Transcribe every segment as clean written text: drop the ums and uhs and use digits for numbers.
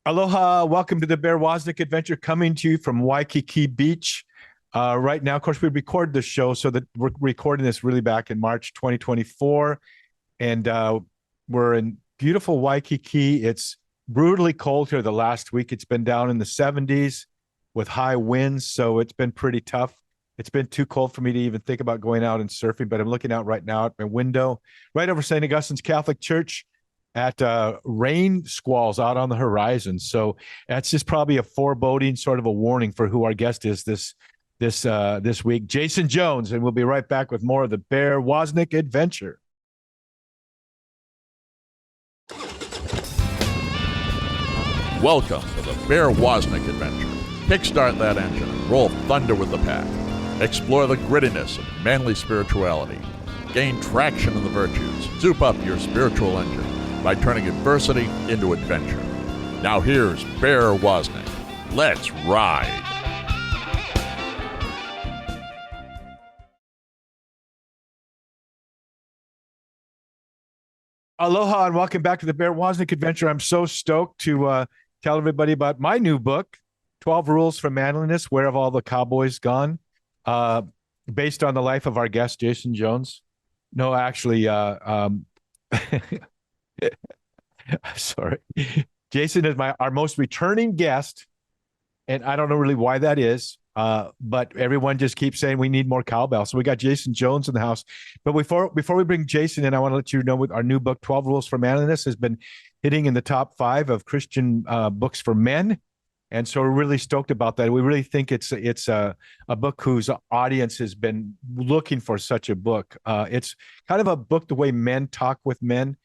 Aloha, welcome to the Bear Woznick Adventure, coming to you from Waikiki Beach. Right now, of course, we record this show, so that we're recording this really back in March 2024, and we're in beautiful Waikiki. It's brutally cold here the last week. It's been down in the 70s with high winds, so it's been pretty tough. It's been too cold for me to even think about going out and surfing, but I'm looking out right now at my window, right over St. Augustine's Catholic Church, at rain squalls out on the horizon. So that's just probably a foreboding, sort of a warning for who our guest is this week, Jason Jones. And we'll be right back with more of the Bear Woznick Adventure. Welcome to the Bear Woznick Adventure. Kickstart that engine and roll thunder with the pack. Explore the grittiness of manly spirituality. Gain traction in the virtues. Soup up your spiritual engine by turning adversity into adventure. Now here's Bear Woznick. Let's ride. Aloha and welcome back to the Bear Woznick Adventure. I'm so stoked to tell everybody about my new book, 12 Rules for Manliness, Where Have All the Cowboys Gone? Based on the life of our guest, Jason Jones. No, actually, sorry. Jason is our most returning guest, and I don't know really why that is, but everyone just keeps saying we need more cowbell. So we got Jason Jones in the house. But before we bring Jason in, I want to let you know with our new book, 12 Rules for Manliness, has been hitting in the top 5 of Christian books for men. And so we're really stoked about that. We really think it's a book whose audience has been looking for such a book. It's kind of a book the way men talk with men,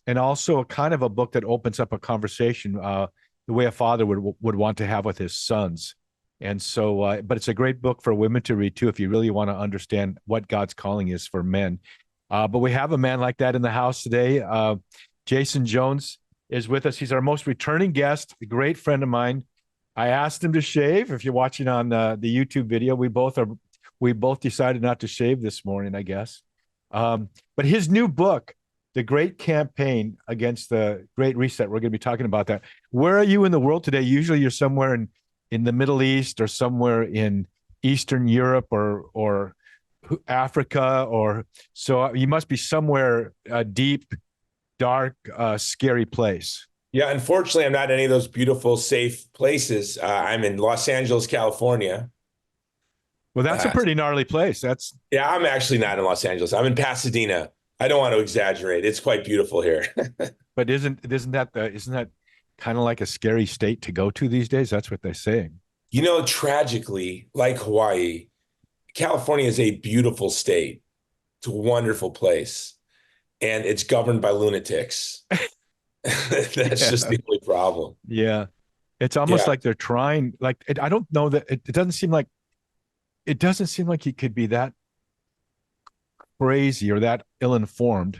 and also kind of a book that opens up a conversation the way a father would want to have with his sons. And so, but it's a great book for women to read too, if you really want to understand what God's calling is for men. But we have a man like that in the house today. Jason Jones is with us. He's our most returning guest, a great friend of mine. I asked him to shave. If you're watching on the YouTube video, we both decided not to shave this morning, I guess. But his new book, The Great Campaign Against the Great Reset, we're going to be talking about that. Where are you in the world today? Usually you're somewhere in the Middle East or somewhere in Eastern Europe or Africa, or so you must be somewhere deep, dark, scary place. Yeah, unfortunately, I'm not in any of those beautiful, safe places. I'm in Los Angeles, California. Well, that's a pretty gnarly place. Yeah, I'm actually not in Los Angeles. I'm in Pasadena. I don't want to exaggerate. It's quite beautiful here. But isn't that kind of like a scary state to go to these days? That's what they're saying. You know, tragically, like Hawaii, California is a beautiful state. It's a wonderful place, and it's governed by lunatics. That's just the only problem. Yeah. It's almost like they're trying, I don't know that it doesn't seem like he could be that crazy or that ill-informed.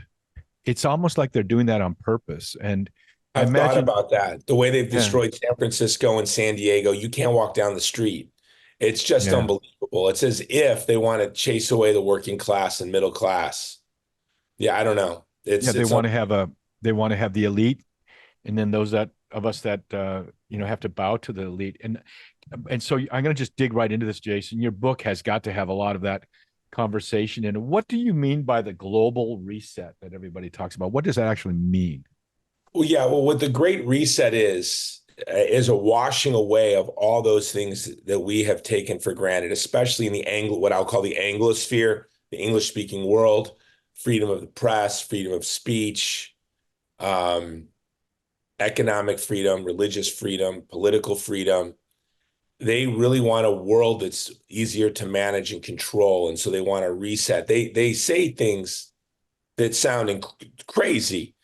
It's almost like they're doing that on purpose. And I've thought about that. The way they've destroyed San Francisco and San Diego, you can't walk down the street. It's just unbelievable. It's as if they want to chase away the working class and middle class. Yeah, I don't know. They want to have the elite, and then those of us that have to bow to the elite. And so I'm going to just dig right into this, Jason. Your book has got to have a lot of that conversation. And what do you mean by the global reset that everybody talks about? What does that actually mean? Well, yeah. Well, what the Great Reset is a washing away of all those things that we have taken for granted, especially in what I'll call the Anglosphere, the English-speaking world. Freedom of the press, freedom of speech, economic freedom, religious freedom, political freedom. They really want a world that's easier to manage and control, and so they want to reset. They say things that sound crazy.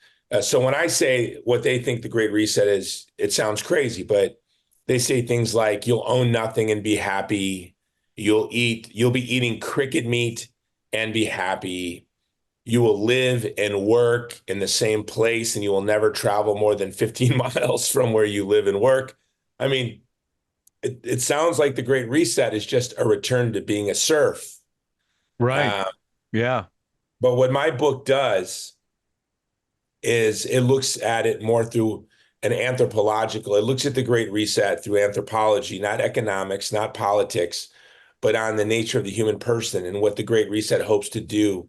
So when I say what they think the Great Reset is, it sounds crazy, but they say things like you'll own nothing and be happy. You'll be eating cricket meat and be happy. You will live and work in the same place, and you will never travel more than 15 miles from where you live and work. I mean, it sounds like the Great Reset is just a return to being a serf. Right. Yeah. But what my book does is it looks at it more through an anthropological, it looks at the Great Reset through anthropology, not economics, not politics, but on the nature of the human person and what the Great Reset hopes to do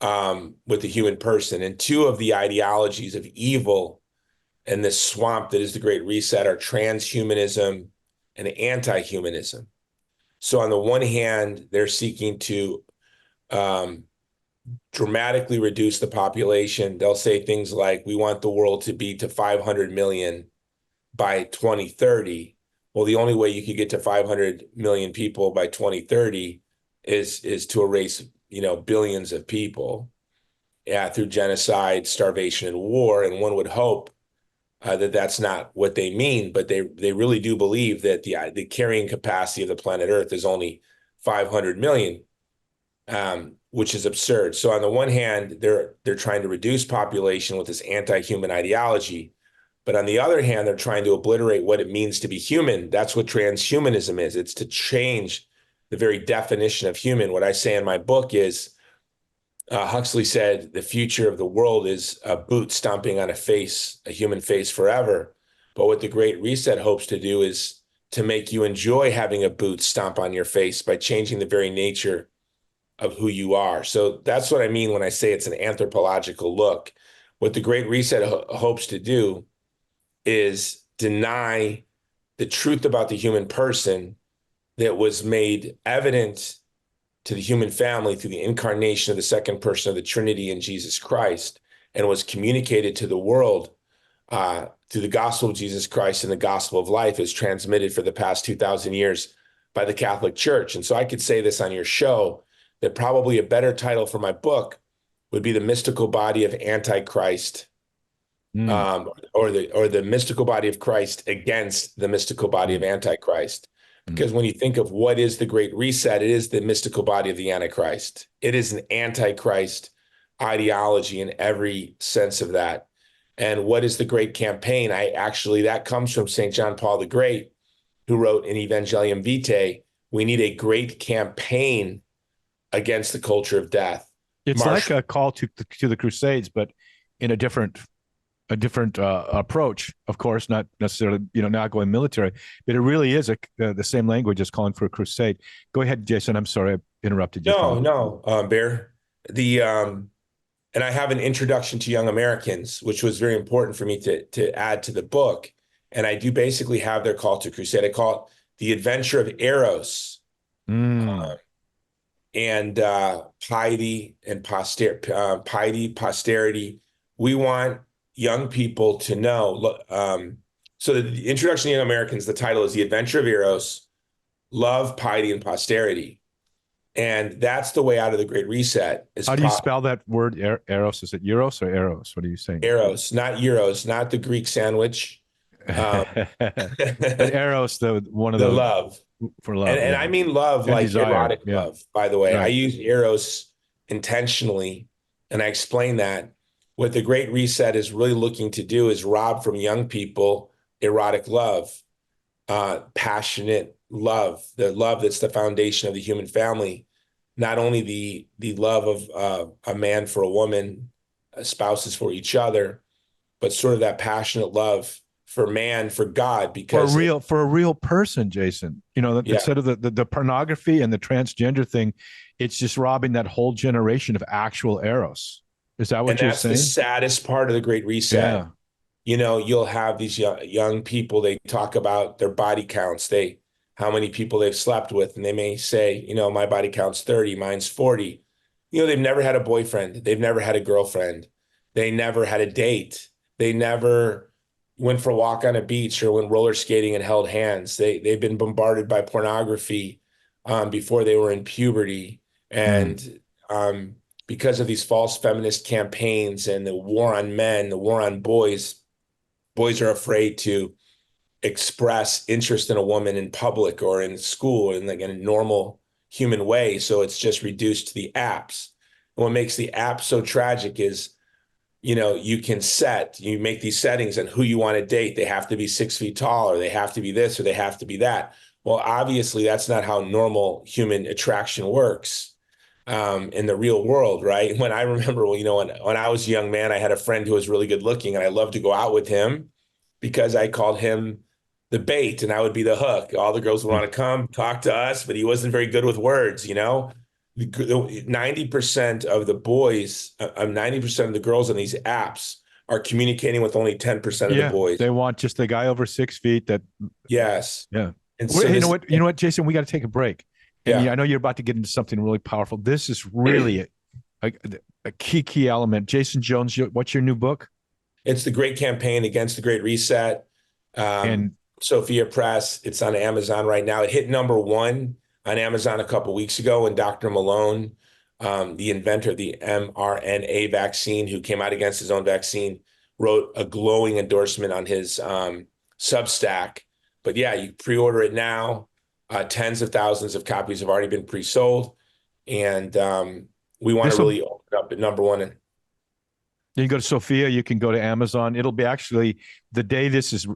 with the human person. And two of the ideologies of evil and this swamp that is the Great Reset are transhumanism and anti-humanism. So on the one hand, they're seeking to dramatically reduce the population. They'll say things like, we want the world to be to 500 million by 2030. Well, the only way you could get to 500 million people by 2030 is to erase, billions of people, through genocide, starvation, and war. And one would hope that that's not what they mean, but they really do believe that the carrying capacity of the planet Earth is only 500 million, which is absurd. So on the one hand, they're trying to reduce population with this anti-human ideology, but on the other hand, they're trying to obliterate what it means to be human. That's what transhumanism is. It's to change the very definition of human. What I say in my book is, Huxley said, the future of the world is a boot stomping on a human face forever. But what the Great Reset hopes to do is to make you enjoy having a boot stomp on your face by changing the very nature of who you are. So that's what I mean when I say it's an anthropological look. What the Great Reset hopes to do is deny the truth about the human person that was made evident to the human family through the incarnation of the second person of the Trinity in Jesus Christ, and was communicated to the world through the gospel of Jesus Christ and the gospel of life, is transmitted for the past 2,000 years by the Catholic Church. And so I could say this on your show, that probably a better title for my book would be The Mystical Body of Antichrist, or the mystical body of Christ against the mystical body of Antichrist. Because when you think of what is the Great Reset, it is the mystical body of the Antichrist. It is an Antichrist ideology in every sense of that. And what is the Great Campaign? That comes from St. John Paul the Great, who wrote in Evangelium Vitae, we need a great campaign against the culture of death. It's like a call to the Crusades, but in a different approach, of course, not necessarily, not going military, but it really is the same language as calling for a crusade. Go ahead, Jason. I'm sorry I interrupted you. No, Bear. And I have an introduction to young Americans, which was very important for me to add to the book. And I do basically have their call to crusade. I call it the adventure of Eros, and piety and posterity. We want young people to know. So the introduction to young Americans, the title is The Adventure of Eros, Love, Piety, and Posterity. And that's the way out of the Great Reset. How do you spell that word, Eros? Is it Euros or Eros? What are you saying? Eros, not Euros, not the Greek sandwich. But Eros, one of the love. For love. And I mean love and like desire. Erotic love, by the way. Right. I use Eros intentionally, and I explain that. What the Great Reset is really looking to do is rob from young people erotic love, passionate love, the love that's the foundation of the human family. Not only the love of a man for a woman, spouses for each other, but sort of that passionate love for man, for God, because for a real person, Jason. Instead of the pornography and the transgender thing, it's just robbing that whole generation of actual Eros. Is that what you're saying? That's the saddest part of the Great Reset. Yeah. You'll have these young people, they talk about their body counts, how many people they've slept with, and they may say, my body count's 30, mine's 40. They've never had a boyfriend. They've never had a girlfriend. They never had a date. They never went for a walk on a beach or went roller skating and held hands. They've been bombarded by pornography before they were in puberty. And because of these false feminist campaigns and the war on men, the war on boys are afraid to express interest in a woman in public or in school in a normal human way. So it's just reduced to the apps. And what makes the app so tragic is, you make these settings on who you want to date. They have to be 6 feet tall, or they have to be this, or they have to be that. Well, obviously that's not how normal human attraction works. In the real world, right? When I remember, when I was a young man, I had a friend who was really good looking and I loved to go out with him. because I called him the bait and I would be the hook. All the girls would want to come talk to us, but he wasn't very good with words, 90% of the boys, 90% of the girls on these apps are communicating with only 10% of the boys. They want just the guy over 6 feet that. Yes. Yeah. And so so you know what, Jason, we got to take a break. And Yeah. I know you're about to get into something really powerful. This is really a key element. Jason Jones, what's your new book? It's The Great Campaign Against the Great Reset. And Sophia Press. It's on Amazon right now. It hit #1 on Amazon a couple weeks ago, and Dr. Malone, the inventor of the mRNA vaccine, who came out against his own vaccine, wrote a glowing endorsement on his Substack. But yeah, you pre-order it now. Tens of thousands of copies have already been pre-sold, and we want to really open up at #1. And you can go to Sophia. You can go to Amazon. It'll be actually the day this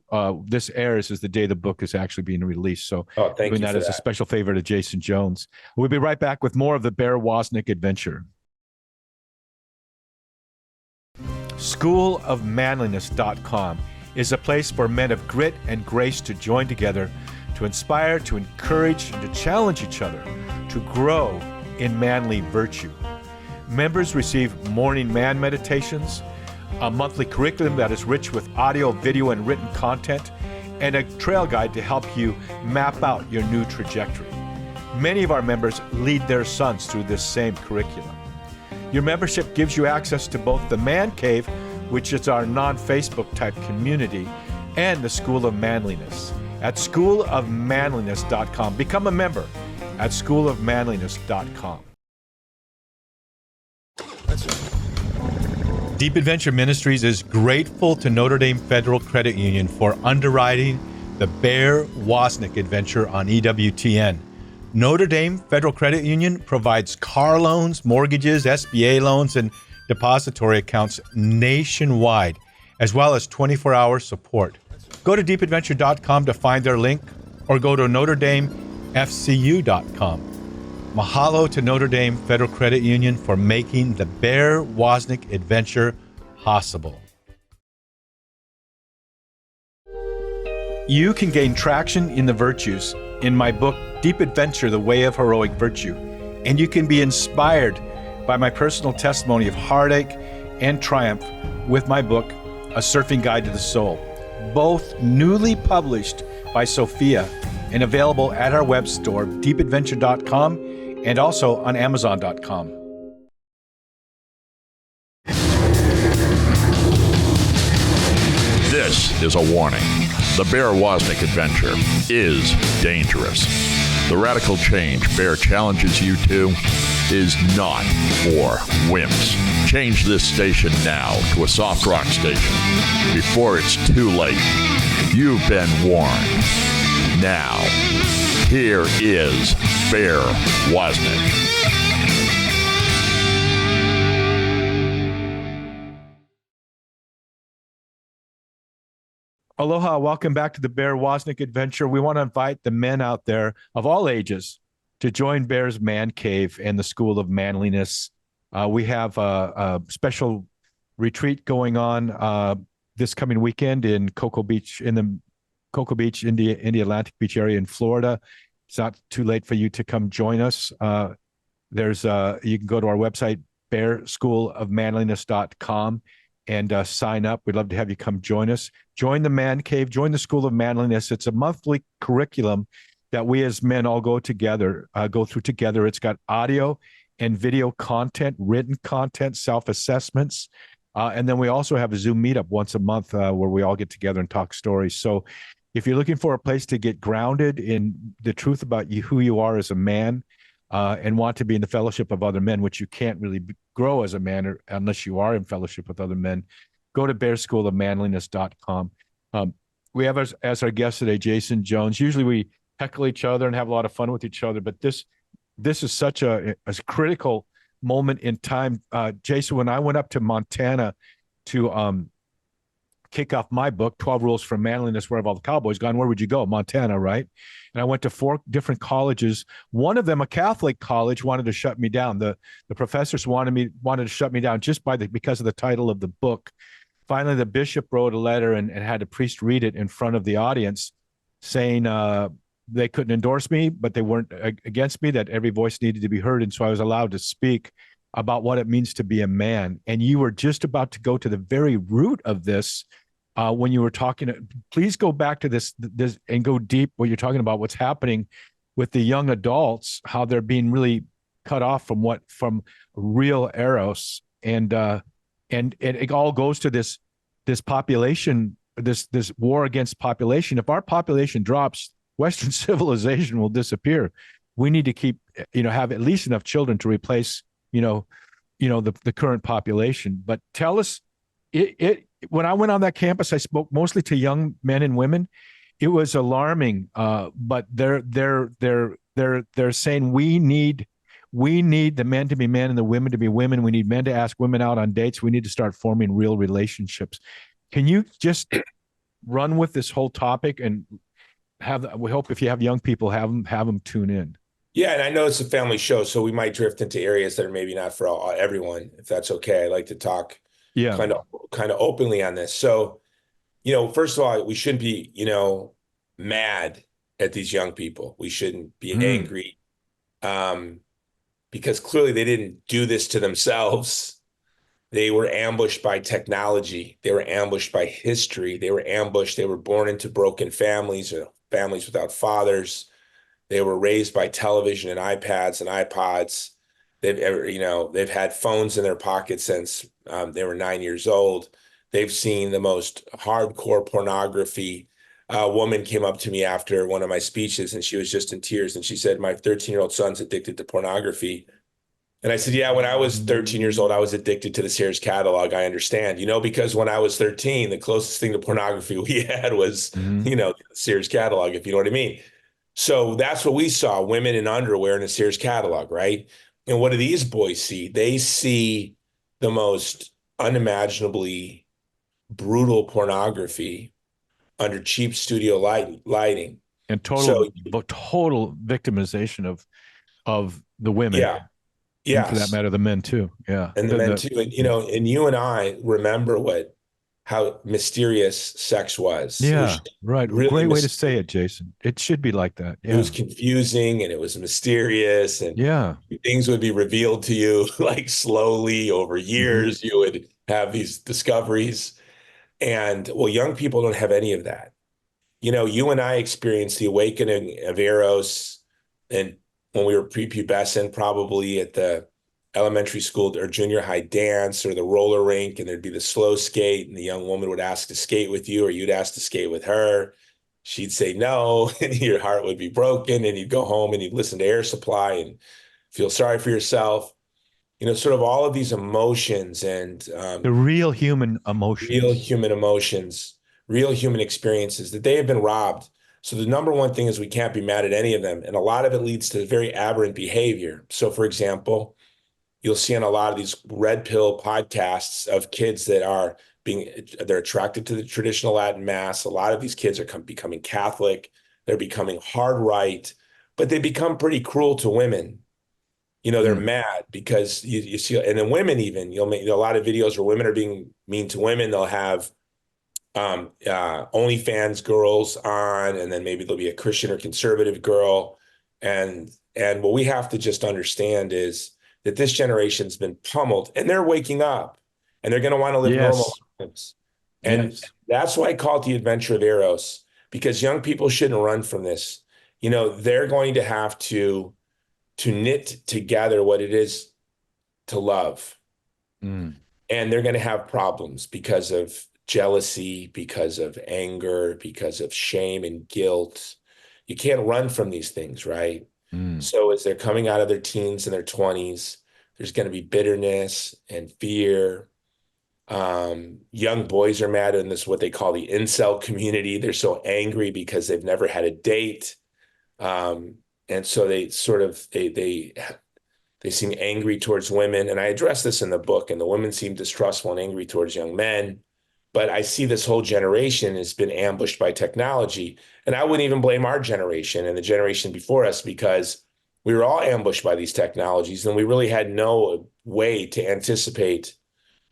airs is the day the book is actually being released. So thank doing you that for as a that. special favor to Jason Jones. We'll be right back with more of the Bear Woznick adventure. Schoolofmanliness.com is a place for men of grit and grace to join together, to inspire, to encourage, and to challenge each other to grow in manly virtue. Members receive morning man meditations, a monthly curriculum that is rich with audio, video, and written content, and a trail guide to help you map out your new trajectory. Many of our members lead their sons through this same curriculum. Your membership gives you access to both the Man Cave, which is our non-Facebook type community, and the School of Manliness at schoolofmanliness.com. Become a member at schoolofmanliness.com. Deep Adventure Ministries is grateful to Notre Dame Federal Credit Union for underwriting the Bear Woznick adventure on EWTN. Notre Dame Federal Credit Union provides car loans, mortgages, SBA loans, and depository accounts nationwide, as well as 24-hour support. Go to deepadventure.com to find their link, or go to NotreDameFCU.com. Mahalo to Notre Dame Federal Credit Union for making the Bear Woznick adventure possible. You can gain traction in the virtues in my book, Deep Adventure, The Way of Heroic Virtue, and you can be inspired by my personal testimony of heartache and triumph with my book, A Surfing Guide to the Soul, both newly published by Sophia and available at our web store, deepadventure.com, and also on Amazon.com. This is a warning. The Bear Woznick adventure is dangerous. The radical change Bear challenges you to is not for wimps. Change this station now to a soft rock station before it's too late. You've been warned. Now, here is Bear Woznick. Aloha, welcome back to the Bear Woznick adventure. We want to invite the men out there of all ages to join Bear's Man Cave and the School of Manliness. We have a special retreat going on this coming weekend in Cocoa Beach, in the Atlantic Beach area in Florida. It's not too late for you to come join us. You can go to our website, bearschoolofmanliness.com, and sign up. We'd love to have you come join us. Join the Man Cave, join the School of Manliness. It's a monthly curriculum that we as men all go through together. It's got audio and video content, written content, self-assessments. And then we also have a Zoom meetup once a month where we all get together and talk stories. So if you're looking for a place to get grounded in the truth about who you are as a man, and want to be in the fellowship of other men, which you can't really grow as a man unless you are in fellowship with other men, go to bearschoolofmanliness.com. We have as our guest today, Jason Jones. Usually we heckle each other and have a lot of fun with each other, but this is such a critical moment in time. Jason, when I went up to Montana to kick off my book, 12 Rules for Manliness, Where Have All the Cowboys Gone? Where would you go? Montana, right? And I went to 4 different colleges. One of them, a Catholic college, wanted to shut me down. The professors wanted to shut me down just because of the title of the book. finally the bishop wrote a letter and had a priest read it in front of the audience, saying they couldn't endorse me, but they weren't against me, that every voice needed to be heard. And so I was allowed to speak about what it means to be a man. And you were just about to go to the very root of this when you were talking. Please go back to this and go deep what you're talking about, what's happening with the young adults, how they're being really cut off from real eros. And it all goes to this population, this war against population. If our population drops, Western civilization will disappear. We need to keep, have at least enough children to replace, the current population. But tell us, when I went on that campus, I spoke mostly to young men and women. It was alarming, but they're saying we need the men to be men and the women to be women. We need men to ask women out on dates. We need to start forming real relationships. Can you just run with this whole topic and we hope if you have young people, have them tune in. Yeah, and I know it's a family show, so we might drift into areas that are maybe not for everyone, if that's okay. I like to talk kind of openly on this. So, first of all, we shouldn't be, mad at these young people. We shouldn't be angry, because clearly they didn't do this to themselves. They were ambushed by technology. They were ambushed by history. They were ambushed. They were born into broken families or families without fathers. They were raised by television and iPads and iPods. They've had phones in their pockets since they were 9 years old. They've seen the most hardcore pornography. A woman came up to me after one of my speeches and she was just in tears. And she said, my 13-year-old son's addicted to pornography. And I said, yeah, when I was 13 years old, I was addicted to the Sears catalog. I understand, because when I was 13, the closest thing to pornography we had was, the Sears catalog, if you know what I mean. So that's what we saw, women in underwear in a Sears catalog, right? And what do these boys see? They see the most unimaginably brutal pornography under cheap studio lighting. And total victimization of the women. Yeah. Yeah. For that matter, the men too. Yeah. And the men too. And, and you and I remember how mysterious sex was. Yeah. Right. Really great way to say it, Jason. It should be like that. Yeah. It was confusing and it was mysterious, and things would be revealed to you like slowly over years. You would have these discoveries. And young people don't have any of that. You and I experienced the awakening of Eros, and when we were prepubescent, probably at the elementary school or junior high dance or the roller rink, and there'd be the slow skate, and the young woman would ask to skate with you, or you'd ask to skate with her. She'd say no, and your heart would be broken, and you'd go home and you'd listen to Air Supply and feel sorry for yourself. Sort of all of these emotions and the real human emotions, real human experiences that they have been robbed. So the number one thing is we can't be mad at any of them. And a lot of it leads to very aberrant behavior. So for example, you'll see on a lot of these red pill podcasts of kids that they're attracted to the traditional Latin mass. A lot of these kids are becoming Catholic. They're becoming hard right, but they become pretty cruel to women. They're mad because you see, and then women even, you'll make a lot of videos where women are being mean to women. They'll have OnlyFans girls on, and then maybe there'll be a Christian or conservative girl. And what we have to just understand is that this generation's been pummeled, and they're waking up, and they're going to want to live normal lives. And that's why I call it the adventure of Eros, because young people shouldn't run from this. They're going to have to knit together what it is to love. And they're going to have problems because of jealousy, because of anger, because of shame and guilt. You can't run from these things, right? So as they're coming out of their teens and their 20s, there's going to be bitterness and fear. Young boys are mad in this, what they call the incel community. They're so angry because they've never had a date. And so they sort of, they seem angry towards women. And I address this in the book, and the women seem distrustful and angry towards young men. But I see this whole generation has been ambushed by technology. And I wouldn't even blame our generation and the generation before us, because we were all ambushed by these technologies, and we really had no way to anticipate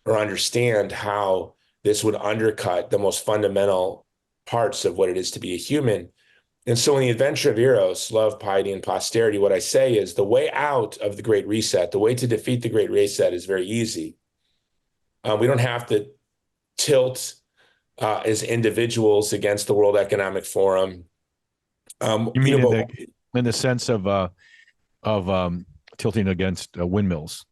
or understand how this would undercut the most fundamental parts of what it is to be a human. And so in the adventure of Eros, love, piety, and posterity, what I say is the way out of the Great Reset, the way to defeat the Great Reset is very easy. We don't have to tilt as individuals against the World Economic Forum. You mean in the sense of tilting against windmills?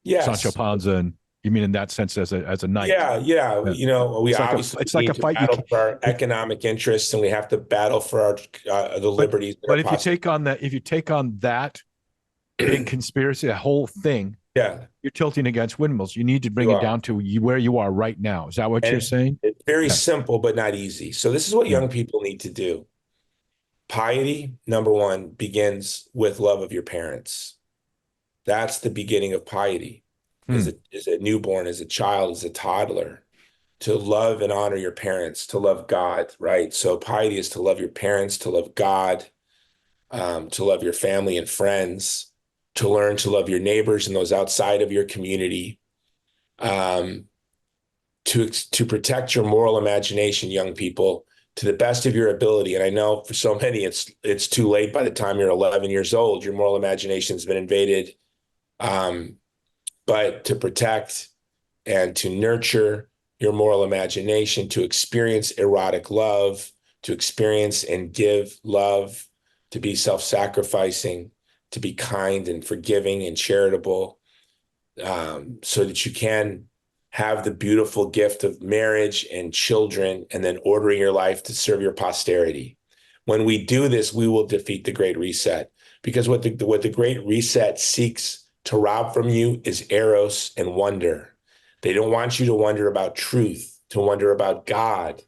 Yes. Sancho Panza, and you mean in that sense as a knight? Yeah. We it's obviously it's like a fight. Battle for our economic interests, and we have to battle for our the liberties. But if you take on that big conspiracy, a whole thing, you're tilting against windmills. You need to bring it down to where you are right now. Is that what you're saying? It's very simple, but not easy. So this is what young people need to do. Piety, number one, begins with love of your parents. That's the beginning of piety. As a newborn, as a child, as a toddler, to love and honor your parents, to love God, right? So piety is to love your parents, to love God, to love your family and friends, to learn to love your neighbors and those outside of your community, to protect your moral imagination, young people, to the best of your ability. And I know for so many, it's too late by the time you're 11 years old. Your moral imagination has been invaded. But to protect and to nurture your moral imagination, to experience erotic love, to experience and give love, to be self-sacrificing, to be kind and forgiving and charitable, so that you can have the beautiful gift of marriage and children, and then ordering your life to serve your posterity. When we do this, we will defeat the Great Reset, because what the Great Reset seeks to rob from you is eros and wonder. They don't want you to wonder about truth, to wonder about God.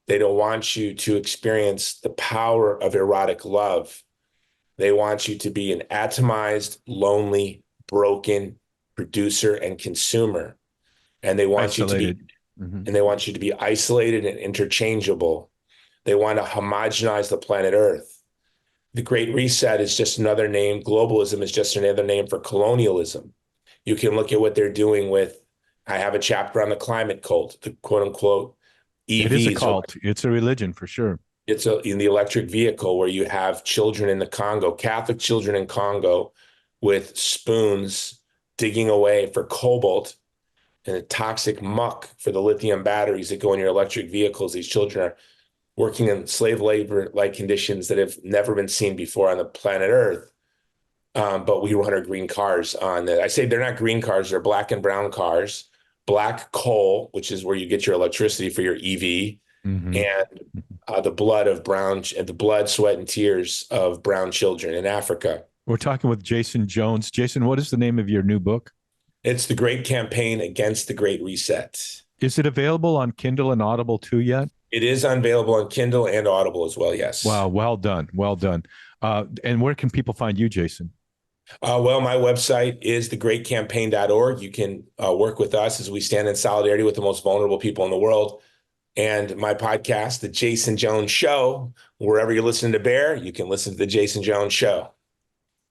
They don't want you to experience the power of erotic love. They want you to be an atomized, lonely, broken producer and consumer. And they want isolated. And they want you to be isolated and interchangeable. They want to homogenize the planet Earth. The Great Reset is just another name. Globalism is just another name for colonialism. You can look at what they're doing with, I have a chapter on the climate cult, the quote unquote EVs. It is a cult. It's a religion for sure. It's in the electric vehicle, where you have children in the Congo, Catholic children in Congo, with spoons digging away for cobalt and the toxic muck for the lithium batteries that go in your electric vehicles. These children are working in slave labor-like conditions that have never been seen before on the planet Earth. But we run our green cars on that. I say they're not green cars, they're black and brown cars. Black coal, which is where you get your electricity for your EV, and the blood, sweat, and tears of brown children in Africa. We're talking with Jason Jones. Jason, what is the name of your new book? It's The Great Campaign Against the Great Reset. Is it available on Kindle and Audible too yet? It is available on Kindle and Audible as well, yes. Wow, well done, well done. And where can people find you, Jason? Well, my website is thegreatcampaign.org. You can work with us as we stand in solidarity with the most vulnerable people in the world. And my podcast, The Jason Jones Show, wherever you're listening to Bear, you can listen to The Jason Jones Show.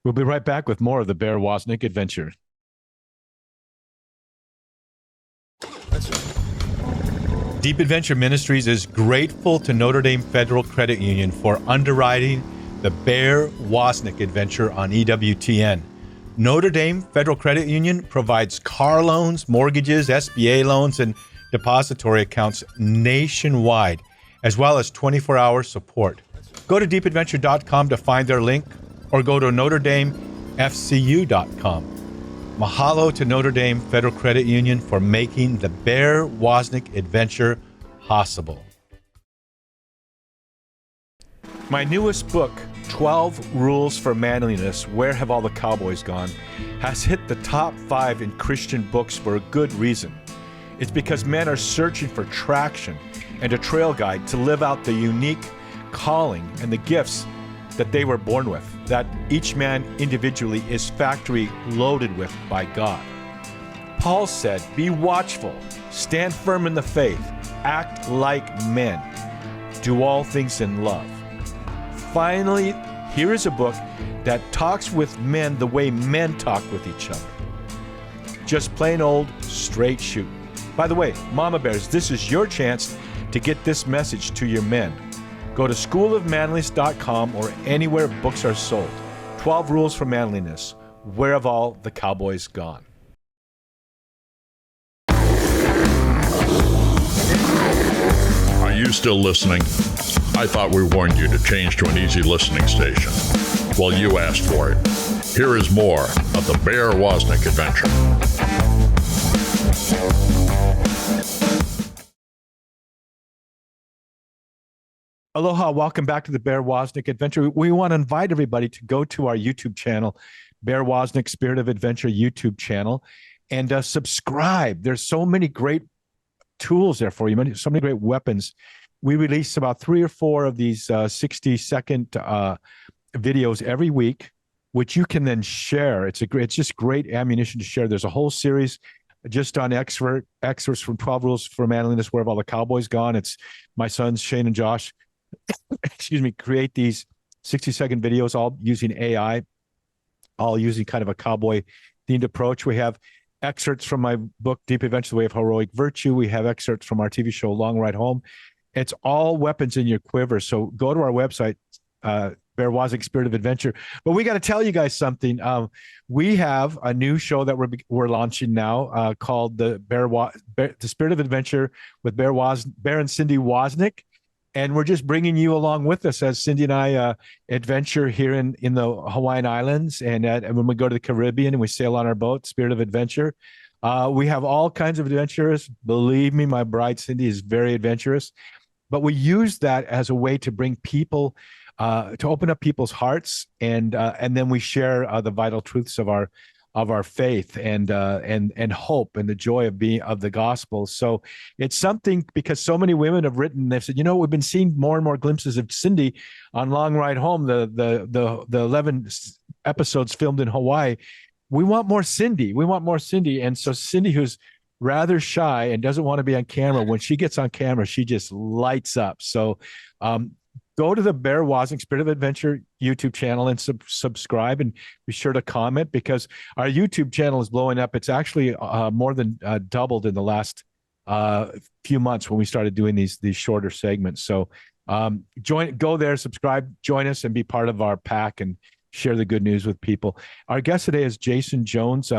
We'll be right back with more of the Bear Woznick Adventure. Deep Adventure Ministries is grateful to Notre Dame Federal Credit Union for underwriting the Bear Woznick Adventure on EWTN. Notre Dame Federal Credit Union provides car loans, mortgages, SBA loans, and depository accounts nationwide, as well as 24-hour support. Go to deepadventure.com to find their link, or go to NotreDameFCU.com. Mahalo to Notre Dame Federal Credit Union for making the Bear Woznick Adventure possible. My newest book, 12 Rules for Manliness, Where Have All the Cowboys Gone?, has hit the top 5 in Christian books for a good reason. It's because men are searching for traction and a trail guide to live out the unique calling and the gifts that they were born with, that each man individually is factory loaded with by God. Paul said, be watchful, stand firm in the faith, act like men, do all things in love. Finally, here is a book that talks with men the way men talk with each other. Just plain old straight shooting. By the way, Mama Bears, this is your chance to get this message to your men. Go to schoolofmanliness.com or anywhere books are sold. 12 Rules for Manliness. Where have all the cowboys gone? Are you still listening? I thought we warned you to change to an easy listening station. Well, you asked for it. Here is more of the Bear Woznick adventure. Aloha, welcome back to the Bear Woznick Adventure. We want to invite everybody to go to our YouTube channel, Bear Woznick Spirit of Adventure YouTube channel, and subscribe. There's so many great tools there for you, so many great weapons. We release about 3 or 4 of these 60-second videos every week, which you can then share. It's just great ammunition to share. There's a whole series just on excerpts from 12 Rules for Manliness, Where Have All the Cowboys Gone? It's my sons, Shane and Josh, create these 60-second videos, all using AI, all using kind of a cowboy-themed approach. We have excerpts from my book, Deep Adventure, The Way of Heroic Virtue. We have excerpts from our TV show, Long Ride Home. It's all weapons in your quiver. So go to our website, Bear Woznick Spirit of Adventure. But we got to tell you guys something. We have a new show that we're launching now called the Spirit of Adventure with Bear and Cindy Woznick. And we're just bringing you along with us as Cindy and I adventure here in the Hawaiian Islands. And when we go to the Caribbean and we sail on our boat, Spirit of Adventure, we have all kinds of adventurers. Believe me, my bride, Cindy, is very adventurous. But we use that as a way to bring people, to open up people's hearts. And then we share the vital truths of our faith and hope and the joy of the gospel. So it's something, because so many women have written, they've said, we've been seeing more and more glimpses of Cindy on Long Ride Home, the 11 episodes filmed in Hawaii. We want more Cindy. And so Cindy, who's rather shy and doesn't want to be on camera, when she gets on camera, she just lights up. So go to the Bear Woznick Spirit of Adventure YouTube channel and subscribe, and be sure to comment, because our YouTube channel is blowing up. It's actually more than doubled in the last few months when we started doing these shorter segments. So go there, subscribe, join us, and be part of our pack and share the good news with people. Our guest today is Jason Jones.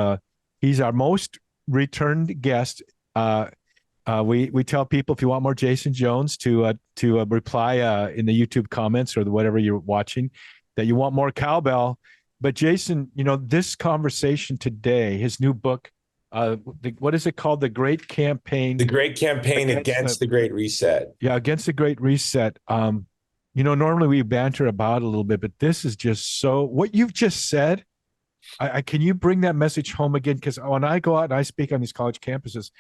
He's our most returned guest. We tell people, if you want more Jason Jones, to reply in the YouTube comments or whatever you're watching, that you want more cowbell. But Jason, this conversation today, his new book, what is it called? The Great Campaign. The Great Campaign against the Great Reset. Yeah, against the Great Reset. Normally we banter about it a little bit, but this is just so, what you've just said, can you bring that message home again? Because when I go out and I speak on these college campuses,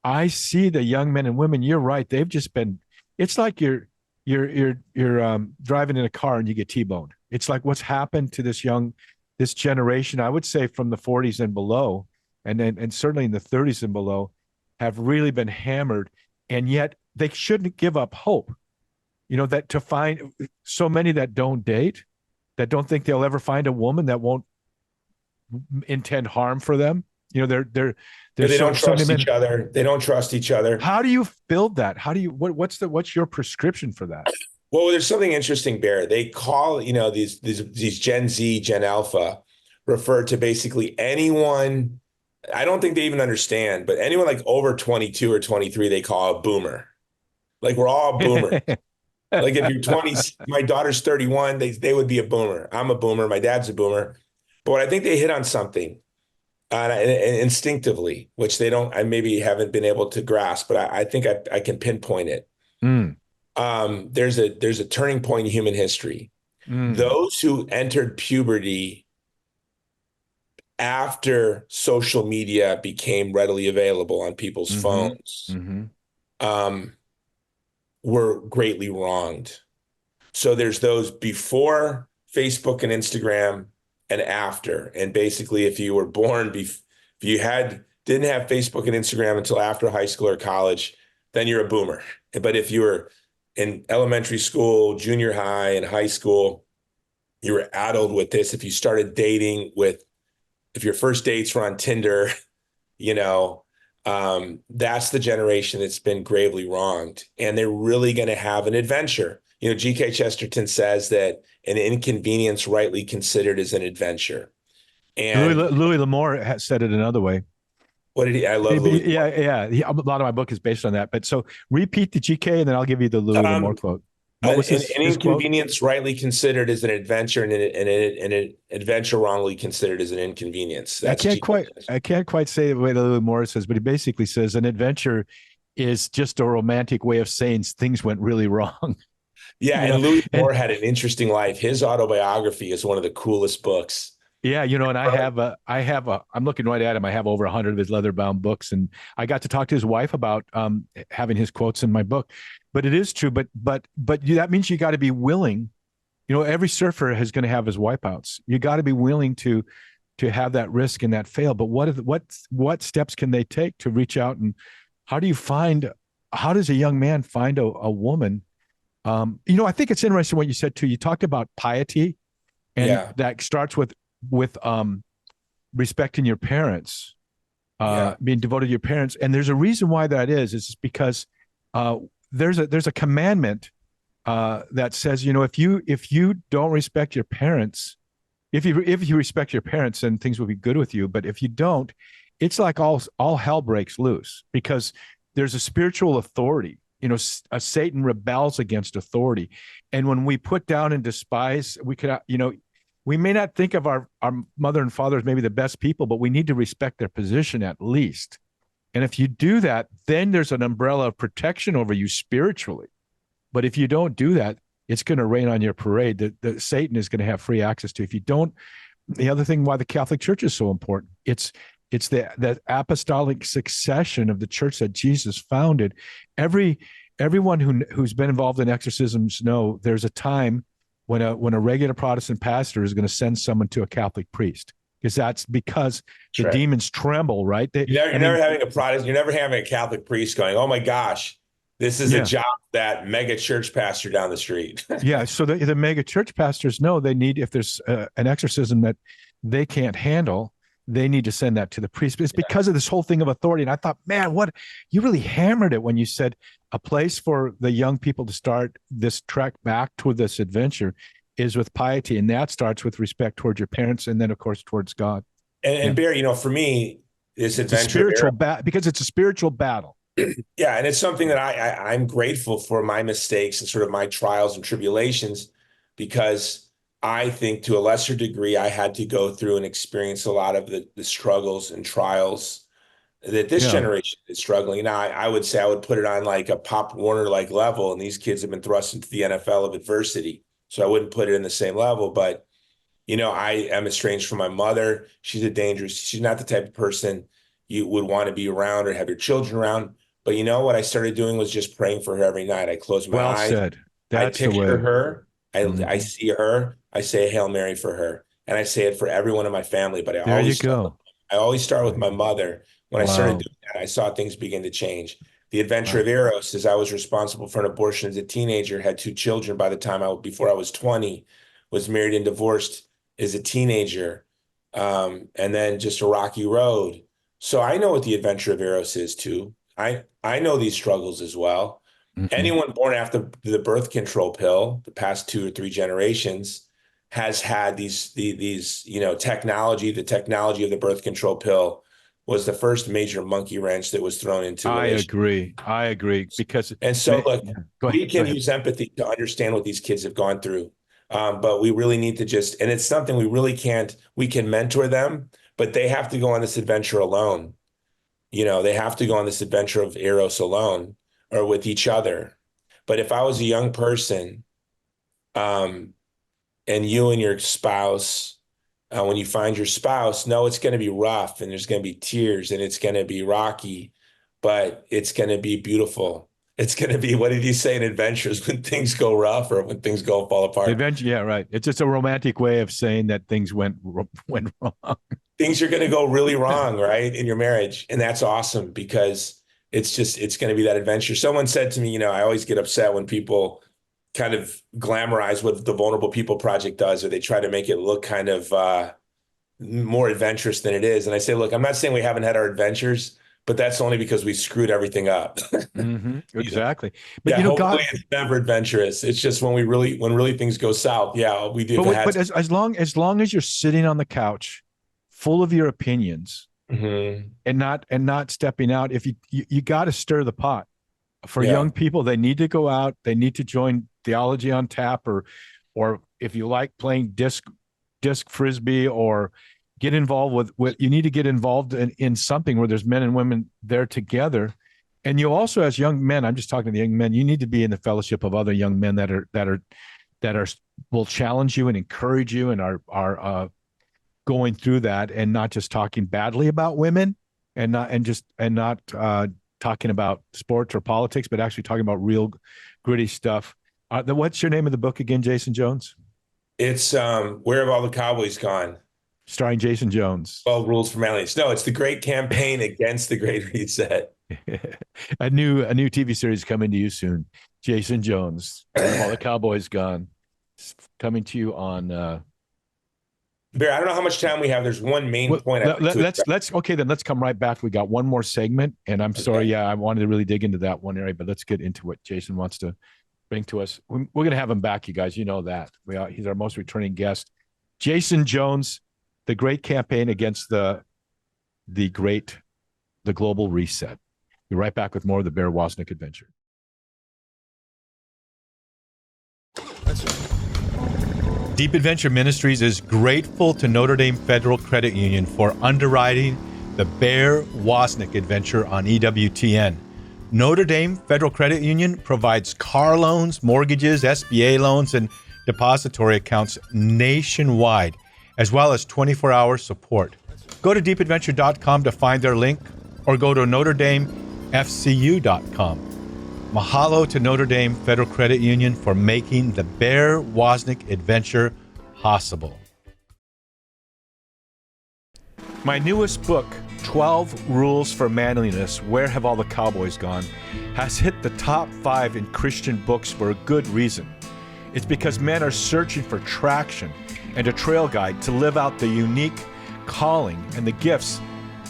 I see the young men and women. You're right. They've just been, it's like you're driving in a car and you get T-boned. It's like what's happened to this generation, I would say from the 40s and below, and certainly in the 30s and below, have really been hammered. And yet they shouldn't give up hope. That to find so many that don't date, that don't think they'll ever find a woman that won't intend harm for them. They don't trust each other. They don't trust each other. How do you build that? What's your prescription for that? Well, there's something interesting, Bear. They call, these Gen Z, Gen Alpha, refer to basically anyone. I don't think they even understand, but anyone like over 22 or 23, they call a boomer. Like, we're all boomers. Like, if you're 20, my daughter's 31, they would be a boomer. I'm a boomer. My dad's a boomer. But what I think they hit on something. And instinctively, which I maybe haven't been able to grasp, but I think I can pinpoint it. There's a turning point in human history. Those who entered puberty after social media became readily available on people's phones were greatly wronged. So there's those before Facebook and Instagram, and after. And basically, if you were born, if you didn't have Facebook and Instagram until after high school or college, then you're a boomer. But if you were in elementary school, junior high, and high school, you were addled with this. If you started dating if your first dates were on Tinder, That's the generation that's been gravely wronged, and they're really going to have an adventure. G.K. Chesterton says that an inconvenience rightly considered is an adventure. And Louis L'Amour has said it another way. what did he? I love Louis. Yeah. A lot of my book is based on that. But so repeat the GK, and then I'll give you the Louis L'Amour quote. What was an his quote? inconvenience rightly considered is an adventure, and an adventure wrongly considered is an inconvenience. I can't quite say the way that Louis L'Amour says, but he basically says an adventure is just a romantic way of saying things went really wrong. Yeah, and Louis L'Amour had an interesting life. His autobiography is one of the coolest books. Yeah, and I'm looking right at him. I have over 100 of his leather-bound books, and I got to talk to his wife about having his quotes in my book. But it is true. But that means you got to be willing. Every surfer is going to have his wipeouts. You got to be willing to have that risk and that fail. But what steps can they take to reach out, and how does a young man find a woman? I think it's interesting what you said too. You talked about piety, and that starts with respecting your parents, being devoted to your parents. And there's a reason why that is because there's a commandment that says, if you don't respect your parents, if you respect your parents, then things will be good with you. But if you don't, it's like all hell breaks loose, because there's a spiritual authority. Satan rebels against authority. And when we put down and despise, we may not think of our mother and father as maybe the best people, but we need to respect their position at least. And if you do that, then there's an umbrella of protection over you spiritually. But if you don't do that, it's going to rain on your parade. The Satan is going to have free access to. If you don't, the other thing why the Catholic Church is so important, it's the apostolic succession of the church that Jesus founded. Everyone who's been involved in exorcisms know there's a time when a regular Protestant pastor is going to send someone to a Catholic priest, because the demons tremble, right? You're never having a Catholic priest going, "Oh my gosh, this is a job that mega church pastor down the street." Yeah, so the mega church pastors know they need, if there's an exorcism that they can't handle, they need to send that to the priest. But it's because of this whole thing of authority. And I thought, man, you really hammered it when you said a place for the young people to start this trek back toward this adventure is with piety. And that starts with respect towards your parents, and then, of course, towards God. And Bear, for me, this adventure, because it's a spiritual battle. Yeah, and it's something that I'm grateful for my mistakes and sort of my trials and tribulations, because I think to a lesser degree, I had to go through and experience a lot of the struggles and trials that this generation is struggling. Now, I would say I would put it on like a Pop Warner-like level, and these kids have been thrust into the NFL of adversity. So I wouldn't put it in the same level. But, I am estranged from my mother. She's not the type of person you would want to be around or have your children around. But what I started doing was just praying for her every night. I closed my eyes. Well said. That's I picture the way. her. I see her. I say a Hail Mary for her. And I say it for everyone in my family. But I always start with my mother. When I started doing that, I saw things begin to change. The adventure of Eros is I was responsible for an abortion as a teenager, had 2 children by the time before I was 20, was married and divorced as a teenager, and then just a rocky road. So I know what the adventure of Eros is too. I know these struggles as well. Mm-hmm. Anyone born after the birth control pill, the past 2 or 3 generations, has had these technology. The technology of the birth control pill was the first major monkey wrench that was thrown into. I agree. Because we can use empathy to understand what these kids have gone through, but we really need to and it's something we really can't. We can mentor them, but they have to go on this adventure alone. They have to go on this adventure of Eros alone or with each other. But if I was a young person, and you and your spouse, when you find your spouse, no, it's going to be rough, and there's going to be tears, and it's going to be rocky, but it's going to be beautiful. It's going to be, what did you say in Adventures, when things go rough or when things fall apart? Adventure, yeah, right. It's just a romantic way of saying that things went wrong. Things are going to go really wrong, right, in your marriage. And that's awesome, because it's going to be that adventure. Someone said to me, I always get upset when people kind of glamorize what the Vulnerable People Project does, or they try to make it look kind of more adventurous than it is. And I say, look, I'm not saying we haven't had our adventures, but that's only because we screwed everything up. Exactly. But Yeah, hopefully God, it's never adventurous. It's just when really things go south. Yeah, we do. but as long as you're sitting on the couch, full of your opinions, and not stepping out, if you got to stir the pot. For young people, they need to go out. They need to join Theology on Tap, or if you like playing disc frisbee, or get involved with you need to get involved in something where there's men and women there together. And you also, as young men, I'm just talking to the young men, you need to be in the fellowship of other young men that will challenge you and encourage you and are going through that, and not just talking badly about women, and not talking about sports or politics, but actually talking about real gritty stuff. What's your name of the book again, Jason Jones? It's Where Have All the Cowboys Gone? Starring Jason Jones. 12 Rules for Manliness. No, it's the Great Campaign Against the Great Reset. a new TV series coming to you soon. Jason Jones, Where Have All the Cowboys Gone? It's coming to you on Bear, I don't know how much time we have. There's one main point. Let's come right back. We got one more segment, and I'm sorry. Yeah, I wanted to really dig into that one area, but let's get into what Jason wants to bring to us. We're going to have him back, you guys. You know that. He's our most returning guest. Jason Jones, the Great Campaign Against the Global Reset. Be right back with more of the Bear Woznick Adventure. Deep Adventure Ministries is grateful to Notre Dame Federal Credit Union for underwriting the Bear Woznick Adventure on EWTN. Notre Dame Federal Credit Union provides car loans, mortgages, SBA loans, and depository accounts nationwide, as well as 24-hour support. Go to deepadventure.com to find their link, or go to NotreDameFCU.com. Mahalo to Notre Dame Federal Credit Union for making the Bear Woznick Adventure possible. My newest book, 12 Rules for Manliness, Where Have All the Cowboys Gone?, has hit the top 5 in Christian books for a good reason. It's because men are searching for traction and a trail guide to live out the unique calling and the gifts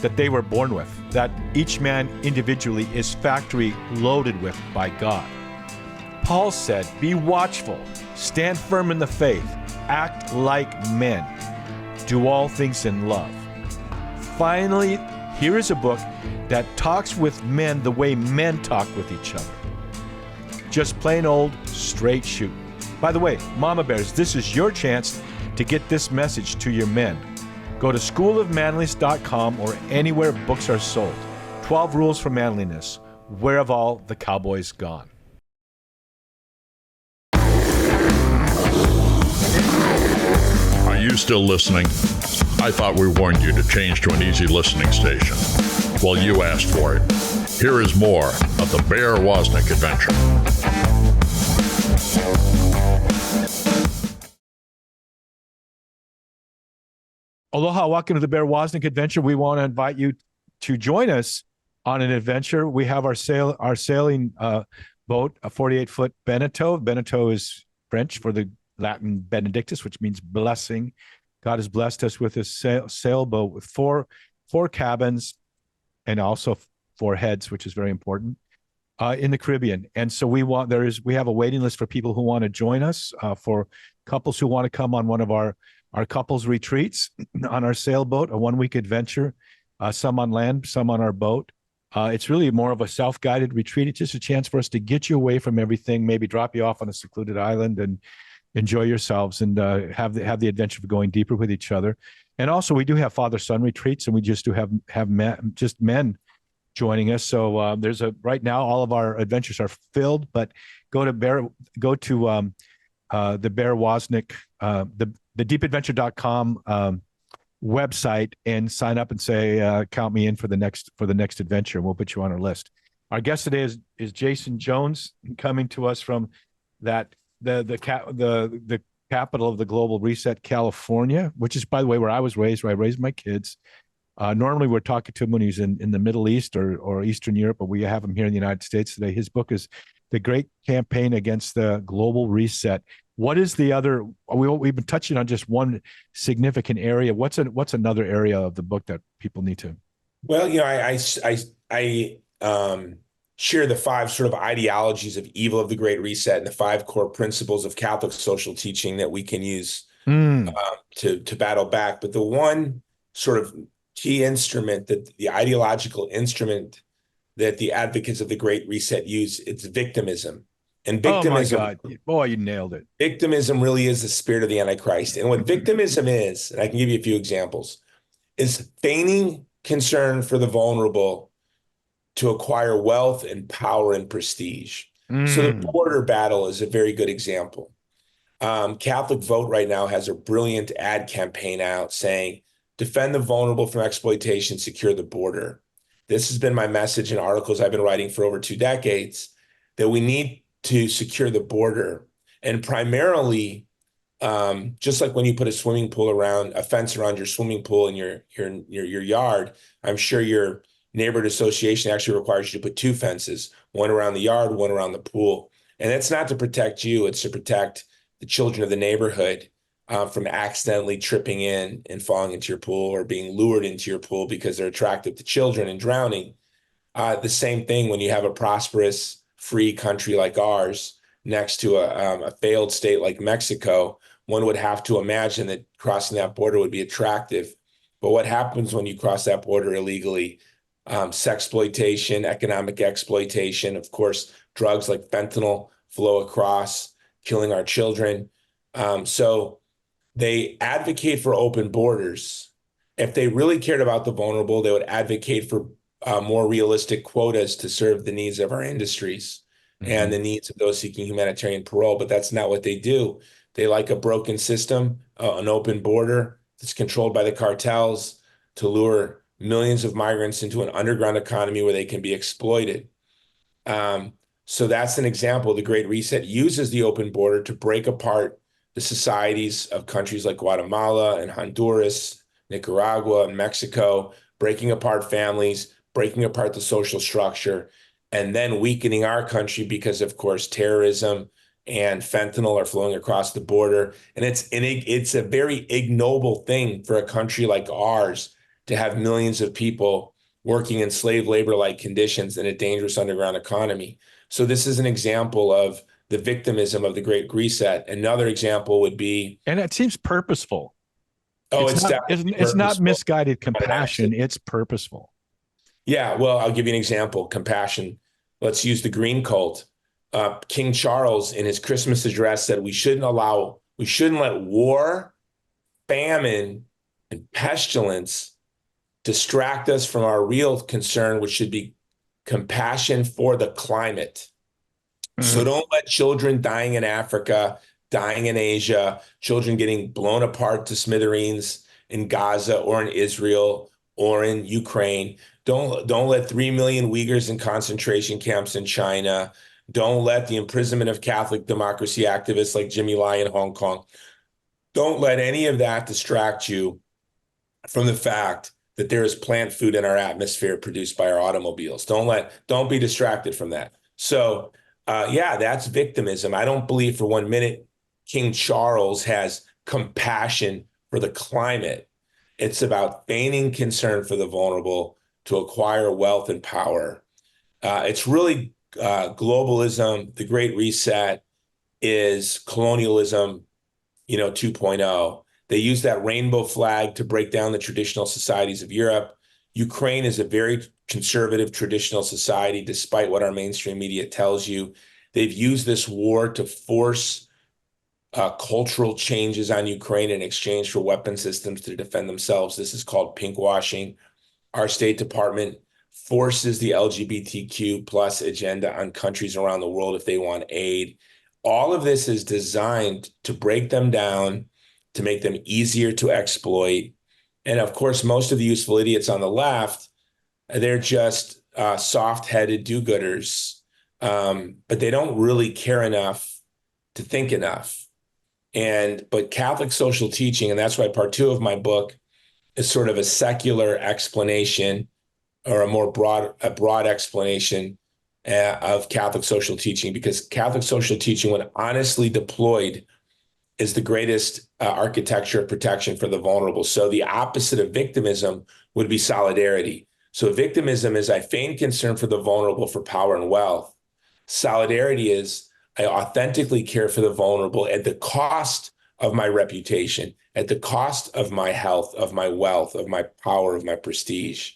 that they were born with, that each man individually is factory loaded with by God. Paul said, "Be watchful, stand firm in the faith, act like men, do all things in love." Finally, here is a book that talks with men the way men talk with each other. Just plain old straight shoot. By the way, Mama Bears, this is your chance to get this message to your men. Go to schoolofmanliness.com or anywhere books are sold. 12 Rules for Manliness. Where have all the cowboys gone? Are you still listening? I thought we warned you to change to an easy listening station. Well, you asked for it. Here is more of the Bear Woznick Adventure. Aloha, welcome to the Bear Woznick Adventure. We want to invite you to join us on an adventure. We have our sailing boat, a 48-foot Beneteau. Beneteau is French for the Latin Benedictus, which means blessing. God has blessed us with a sailboat with four cabins and also 4 heads, which is very important, in the Caribbean. And so we have a waiting list for people who want to join us, for couples who want to come on one of our couples retreats on our sailboat, a 1-week adventure, some on land, some on our boat. It's really more of a self-guided retreat. It's just a chance for us to get you away from everything, maybe drop you off on a secluded island and enjoy yourselves, and have the adventure of going deeper with each other. And also, we do have father-son retreats, and we just do have men joining us. So right now, all of our adventures are filled. But go to the Bear Woznick, the deepadventure.com website, and sign up and say, count me in for the next adventure. We'll put you on our list. Our guest today is Jason Jones, coming to us from the capital of the global reset, California, which is, by the way, where I was raised, where I raised my kids. Normally we're talking to him when he's in the Middle East or Eastern Europe, but we have him here in the United States today. His book is The Great Campaign Against the Global Reset. What is the other? We've been touching on just one significant area. What's another area of the book that people need to? Well, I share the five sort of ideologies of evil of the Great Reset and the five core principles of Catholic social teaching that we can use Mm. to battle back. But the one sort of key instrument, that the ideological instrument that the advocates of the Great Reset use, it's victimism. And Oh my victimism, God. Boy, you nailed it. victimism really is the spirit of the Antichrist. And what victimism is, and I can give you a few examples, is feigning concern for the vulnerable to acquire wealth and power and prestige. So the Mm. border battle is a very good example. Catholic Vote right now has a brilliant ad campaign out saying, defend the vulnerable from exploitation, secure the border. This has been my message in articles I've been writing for over 2 decades, that we need to secure the border. And primarily, just like when you put a fence around your swimming pool in your yard, I'm sure your neighborhood association actually requires you to put two fences, one around the yard, one around the pool. And it's not to protect you, it's to protect the children of the neighborhood from accidentally tripping in and falling into your pool, or being lured into your pool because they're attracted to children and drowning. The same thing when you have a prosperous, free country like ours next to a failed state like Mexico. One would have to imagine that crossing that border would be attractive. But what happens when you cross that border illegally? Sexploitation, economic exploitation, of course, drugs like fentanyl flow across, killing our children. So they advocate for open borders. If they really cared about the vulnerable, they would advocate for more realistic quotas to serve the needs of our industries and Mhm. the needs of those seeking humanitarian parole. But that's not what they do. They like a broken system, an open border that's controlled by the cartels to lure millions of migrants into an underground economy where they can be exploited. Um, so that's an example. The Great Reset uses the open border to break apart the societies of countries like Guatemala and Honduras, Nicaragua, and Mexico, breaking apart families, breaking apart the social structure, and then weakening our country because, of course, terrorism and fentanyl are flowing across the border. And it's a very ignoble thing for a country like ours to have millions of people working in slave labor-like conditions in a dangerous underground economy. So this is an example of the victimism of the Great Reset. Another example would be, And it seems purposeful. oh, It's it's not definitely it's not purposeful misguided on an compassion, accident. it's purposeful. Yeah, well, I'll give you an example. Compassion. Let's use the Green Cult. King Charles, in his Christmas address, said we shouldn't let war, famine, and pestilence distract us from our real concern, which should be compassion for the climate. So Mhm. don't let children dying in Africa, dying in Asia, children getting blown apart to smithereens in Gaza or in Israel or in Ukraine. Don't let 3 million Uyghurs in concentration camps in China. Don't let the imprisonment of Catholic democracy activists like Jimmy Lai in Hong Kong. Don't let any of that distract you from the fact that there is plant food in our atmosphere produced by our automobiles. Don't be distracted from that. So yeah, that's victimism. I don't believe for 1 minute King Charles has compassion for the climate. It's about feigning concern for the vulnerable to acquire wealth and power. It's really globalism. The Great Reset is colonialism, 2.0. They use that rainbow flag to break down the traditional societies of Europe. Ukraine is a very conservative traditional society, despite what our mainstream media tells you. They've used this war to force cultural changes on Ukraine in exchange for weapon systems to defend themselves. This is called pinkwashing. Our State Department forces the LGBTQ plus agenda on countries around the world if they want aid. All of this is designed to break them down, to make them easier to exploit. And of course, most of the useful idiots on the left, they're just soft-headed do-gooders, but they don't really care enough to think enough. But Catholic social teaching, and that's why part two of my book is sort of a secular explanation, or a broad explanation of Catholic social teaching, because Catholic social teaching, when honestly deployed, is the greatest architecture of protection for the vulnerable. So the opposite of victimism would be solidarity. So victimism is I feign concern for the vulnerable for power and wealth. Solidarity is I authentically care for the vulnerable at the cost of my reputation, at the cost of my health, of my wealth, of my power, of my prestige.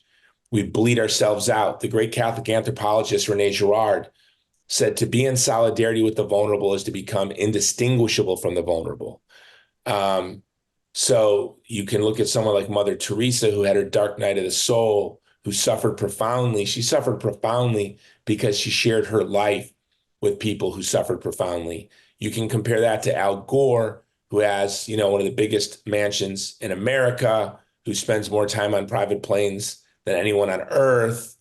We bleed ourselves out. The great Catholic anthropologist Rene Girard said to be in solidarity with the vulnerable is to become indistinguishable from the vulnerable. So you can look at someone like Mother Teresa, who had her dark night of the soul, who suffered profoundly. She suffered profoundly because she shared her life with people who suffered profoundly. You can compare that to Al Gore, who has, one of the biggest mansions in America, who spends more time on private planes than anyone on earth,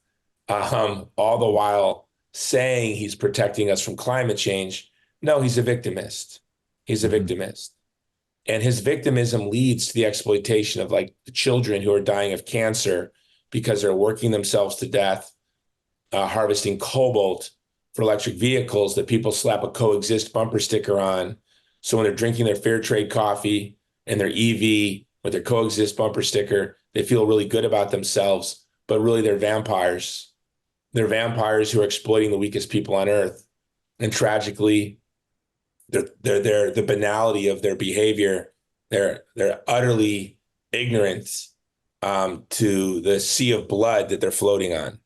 all the while saying he's protecting us from climate change. No, he's a victimist. He's a victimist. And his victimism leads to the exploitation of like the children who are dying of cancer because they're working themselves to death, harvesting cobalt for electric vehicles that people slap a coexist bumper sticker on. So when they're drinking their fair trade coffee and their EV with their coexist bumper sticker, they feel really good about themselves, but really they're vampires. They're vampires who are exploiting the weakest people on earth. And tragically, they're the banality of their behavior. They're utterly ignorant to the sea of blood that they're floating on.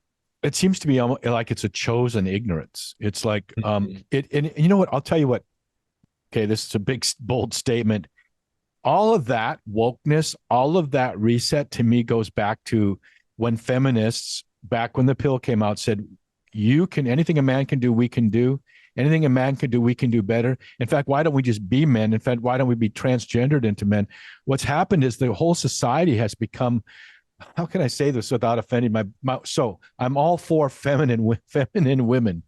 It seems to be like it's a chosen ignorance. It's like and you know what? I'll tell you what. Okay, this is a big, bold statement. All of that wokeness, all of that reset to me goes back to when feminists, back when the pill came out, said, anything a man can do, we can do. Anything a man can do, we can do better. In fact, why don't we just be men? In fact, why don't we be transgendered into men? What's happened is the whole society has become, how can I say this without offending so I'm all for feminine women.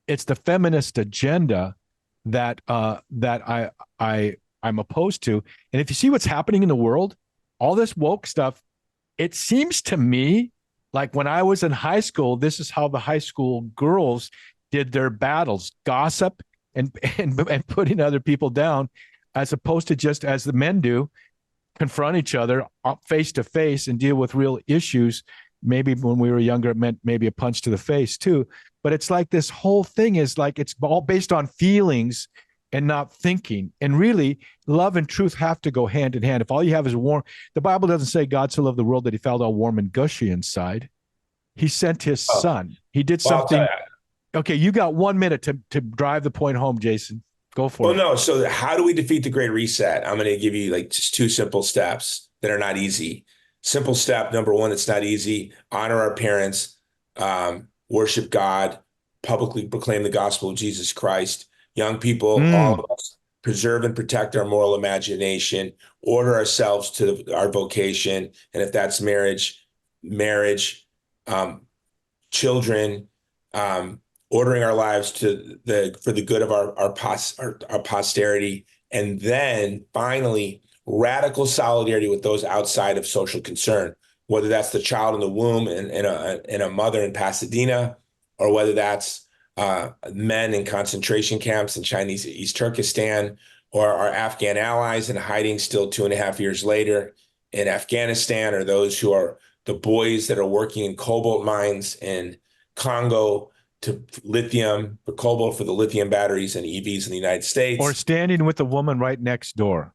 It's the feminist agenda that I'm opposed to. And if you see what's happening in the world, all this woke stuff, it seems to me like when I was in high school, this is how the high school girls did their battles, gossip and putting other people down, as opposed to just as the men do, confront each other face to face and deal with real issues. Maybe when we were younger, it meant maybe a punch to the face too. But it's like this whole thing is like it's all based on feelings and not thinking. And really, love and truth have to go hand in hand. If all you have is warm, the Bible doesn't say God so loved the world that he felt all warm and gushy inside. He sent his son. He did something. Okay, you got 1 minute to drive the point home, Jason. Go for it. No. So how do we defeat the Great Reset? I'm going to give you like just 2 simple steps that are not easy. Simple step number 1, that's not easy. Honor our parents, worship God, publicly proclaim the gospel of Jesus Christ. Young people, all of us, preserve and protect our moral imagination, order ourselves to our vocation. And if that's marriage, children, ordering our lives for the good of our posterity. And then finally, radical solidarity with those outside of social concern, whether that's the child in the womb and a mother in Pasadena, or whether that's men in concentration camps in Chinese East Turkestan, or our Afghan allies in hiding still 2.5 years later in Afghanistan, or those who are the boys that are working in cobalt mines in Congo to lithium, for cobalt for the lithium batteries and EVs in the United States. Or standing with the woman right next door.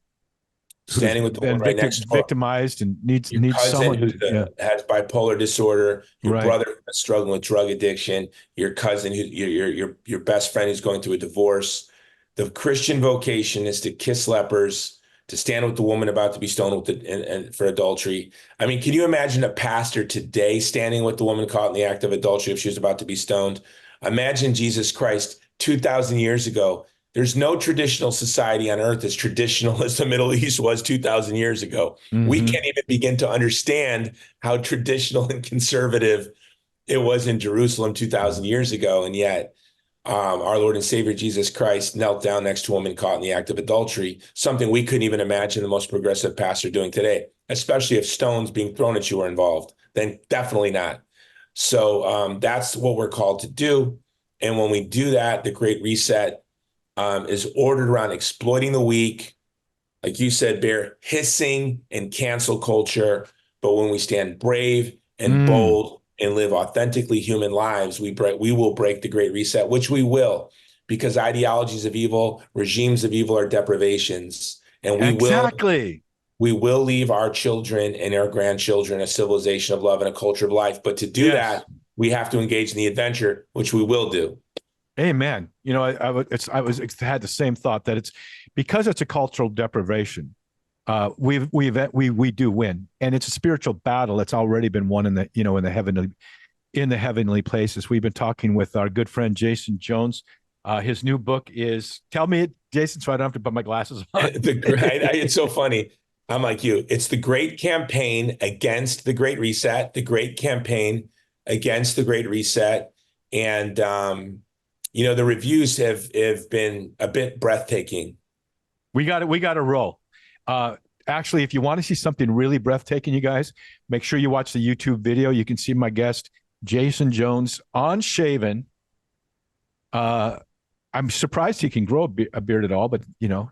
Standing with the woman right next door. Victimized and needs someone who has bipolar disorder, your right. brother who's struggling with drug addiction, your cousin, your best friend who's going through a divorce. The Christian vocation is to kiss lepers, to stand with the woman about to be stoned for adultery. I mean, can you imagine a pastor today standing with the woman caught in the act of adultery if she was about to be stoned? Imagine Jesus Christ 2,000 years ago. There's no traditional society on earth as traditional as the Middle East was 2,000 years ago. Mm-hmm. We can't even begin to understand how traditional and conservative it was in Jerusalem 2,000 years ago. And yet our Lord and Savior Jesus Christ knelt down next to a woman caught in the act of adultery, something we couldn't even imagine the most progressive pastor doing today, especially if stones being thrown at you are involved. Then definitely not. So that's what we're called to do. And when we do that, the Great Reset is ordered around exploiting the weak, like you said, Bear, hissing and cancel culture. But when we stand brave and bold and live authentically human lives, we will break the Great Reset, which we will, because ideologies of evil, regimes of evil are deprivations. And we will leave our children and our grandchildren a civilization of love and a culture of life. But to do that, we have to engage in the adventure, which we will do. Amen. You know, I had the same thought that it's because it's a cultural deprivation. We do win, and it's a spiritual battle that's already been won in the heavenly places. We've been talking with our good friend Jason Jones. His new book is, tell me it, Jason, so I don't have to put my glasses on. It's so funny. I'm like you. It's the Great Campaign Against the Great Reset, the Great Campaign Against the Great Reset. And, the reviews have been a bit breathtaking. We got to roll. Actually, if you want to see something really breathtaking, you guys, make sure you watch the YouTube video. You can see my guest, Jason Jones, unshaven. I'm surprised he can grow a beard at all, but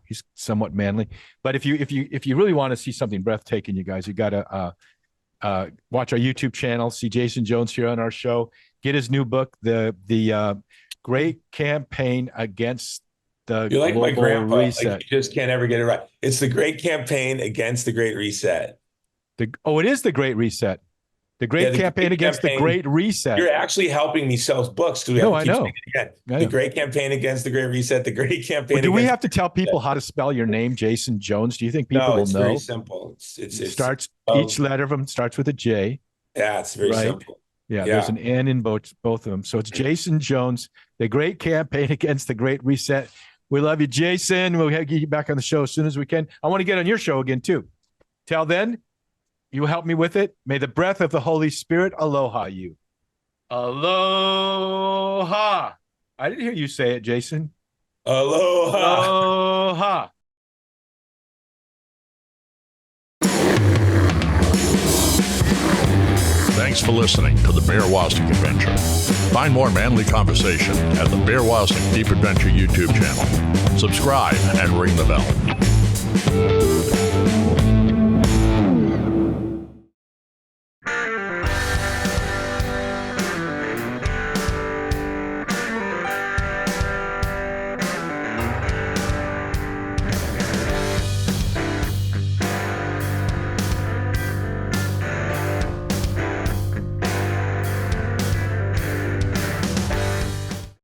he's somewhat manly. But if you really want to see something breathtaking, you guys, you got to watch our YouTube channel, see Jason Jones here on our show, get his new book, the Great Campaign Against the You're like my grandpa. Reset. Like, you just can't ever get it right. It's the Great Campaign Against the Great Reset. It is the Great Reset. The Great Campaign Against the Great Reset. You're actually helping me sell books. No, I know. The Great Campaign Against the Great Reset. The Great Campaign. Do we have to tell people how to spell your name, Jason Jones? Do you think people will know? It's very simple. It starts. Each letter of them starts with a J. Yeah, it's very simple. Yeah, there's an N in both of them. So it's Jason Jones, the Great Campaign Against the Great Reset. We love you, Jason. We'll get you back on the show as soon as we can. I want to get on your show again, too. Till then, you help me with it. May the breath of the Holy Spirit aloha you. Aloha. I didn't hear you say it, Jason. Aloha. Aloha. Thanks for listening to the Bear Woznick Adventure. Find more manly conversation at the Bear Woznick Deep Adventure YouTube channel. Subscribe and ring the bell.